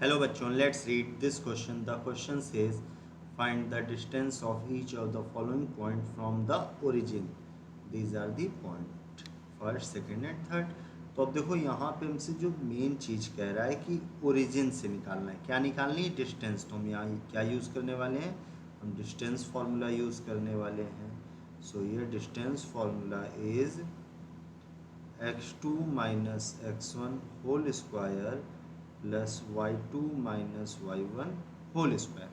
Hello bachon, let's read this question. The question says find the distance of each of the following point from the origin. These are the point first, second and third. तो अब देखो यहाँ पे हमसे जो main चीज़ कह रहा है कि ओरिजिन से निकालना है. क्या निकालनी है? डिस्टेंस. तो हम यहाँ क्या यूज़ करने वाले हैं? हम डिस्टेंस फार्मूला यूज़ करने वाले हैं. सो ये distance formula is x2 minus x1 whole square plus y2 minus y1 whole square.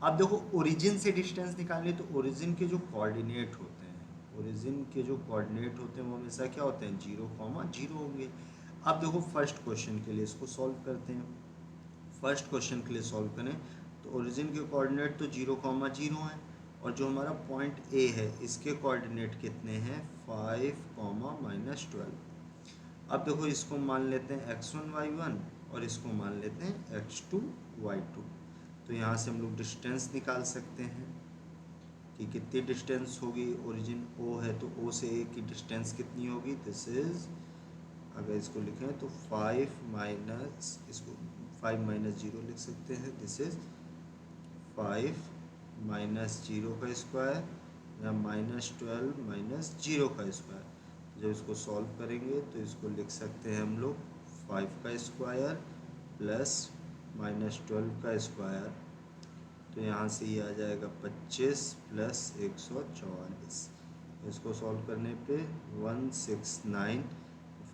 अब देखो ओरिजिन से डिस्टेंस निकालने, तो ओरिजिन के जो कोऑर्डिनेट होते हैं, ओरिजिन के जो कोऑर्डिनेट होते हैं वो हमेशा क्या होते हैं? 0,0 होंगे. अब देखो फर्स्ट क्वेश्चन के लिए इसको सॉल्व करते हैं. फर्स्ट क्वेश्चन के लिए सॉल्व करें तो ओरिजिन के कोऑर्डिनेट तो 0,0 हैं और जो हमारा पॉइंट ए है इसके कोऑर्डिनेट कितने हैं? 5, -12. अब देखो इसको मान लेते हैं x1 y1 और इसको मान लेते हैं x2 y2. तो यहाँ से हम लोग डिस्टेंस निकाल सकते हैं कि कितनी डिस्टेंस होगी. ओरिजिन O है तो O से A की डिस्टेंस कितनी होगी? दिस इज, अगर इसको लिखें तो 5 माइनस, इसको 5 माइनस 0 लिख सकते हैं. दिस इज 5 माइनस 0 का स्क्वायर या -12 माइनस 0 का स्क्वायर. जब इसको सॉल्व करेंगे तो इसको लिख सकते हैं हम लोग 5 का स्क्वायर प्लस -12 का स्क्वायर. तो यहाँ से ये आ जाएगा 25 प्लस 144. इसको सॉल्व करने पे 169.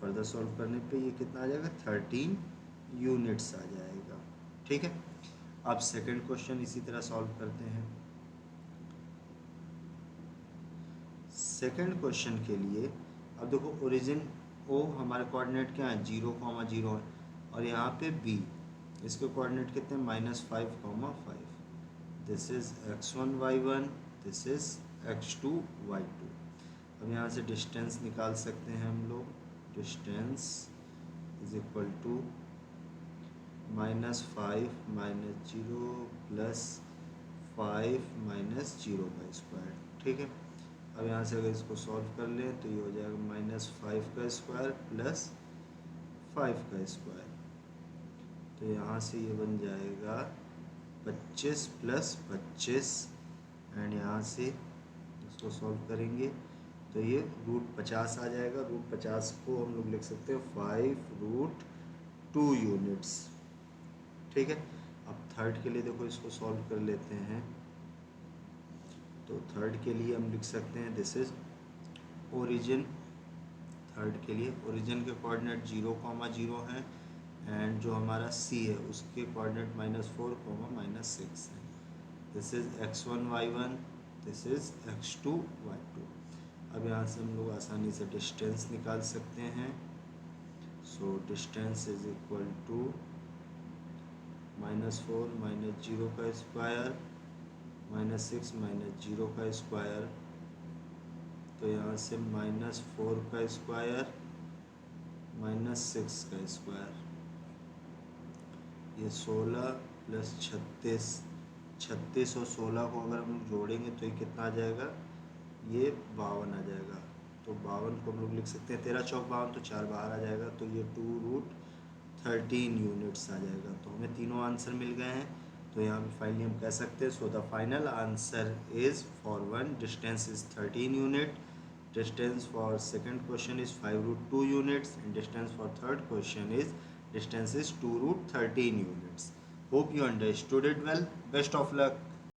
फर्दर सॉल्व करने पे ये कितना आ जाएगा? 13 यूनिट्स आ जाएगा. ठीक है. अब सेकंड क्वेश्चन इसी तरह सॉल्व करते हैं. सेकंड क्वेश्चन के लिए अब देखो ओरिजिन O हमारे कोऑर्डिनेट क्या है? 0,0 है और यहाँ पे B इसके कोऑर्डिनेट कितने? -5,5. This is x1 y1, this is x2 y2. अब यहाँ से डिस्टेंस निकाल सकते हैं हम लोग. Distance is equal to -5 minus 0 plus 5 minus 0 का स्क्वायर. ठीक है. अब यहाँ से अगर इसको सॉल्व कर लें तो ये हो जाएगा -5 का स्क्वायर प्लस 5 का स्क्वायर. तो यहाँ से ये बन जाएगा 25 प्लस 25 एंड यहाँ से इसको सॉल्व करेंगे तो ये √50 आ जाएगा. √50 को हम लोग लिख सकते हैं 5√2 यूनिट्स. ठीक है. अब थर्ड के लिए देखो इसको सॉल्व कर लेते हैं. तो थर्ड के लिए हम लिख सकते हैं दिस इज ओरिजिन. थर्ड के लिए ओरिजिन के कोऑर्डिनेट 0,0 हैं एंड जो हमारा C है उसके कोऑर्डिनेट -4, -6 हैं. This is x1 y1, this is x2 y2. अब यहाँ से हम लोग आसानी से डिस्टेंस निकाल सकते हैं. So distance is equal to -4 minus 0 का स्क्वायर -6 माइनस 0 का स्क्वायर. तो यहाँ से -4 का स्क्वायर -6 का स्क्वायर. ये 16 प्लस 36, 36 और 16 को अगर हम लोग जोड़ेंगे तो ये कितना आ जाएगा? ये 52 आ जाएगा. तो 52 को हम लोग लिख सकते हैं 13 चौक 52, तो 4 बाहर आ जाएगा. तो ये 2√13 यूनिट्स आ जाएगा. तो हमें तीनों आंसर मिल गए हैं. तो यहाँ पे फाइनली हम कह सकते हैं so the final answer is for one distance is 13 unit. Distance for second question is 5√2 units and distance for third question is distance is 2√13 units. Hope you understood it well. Best of luck.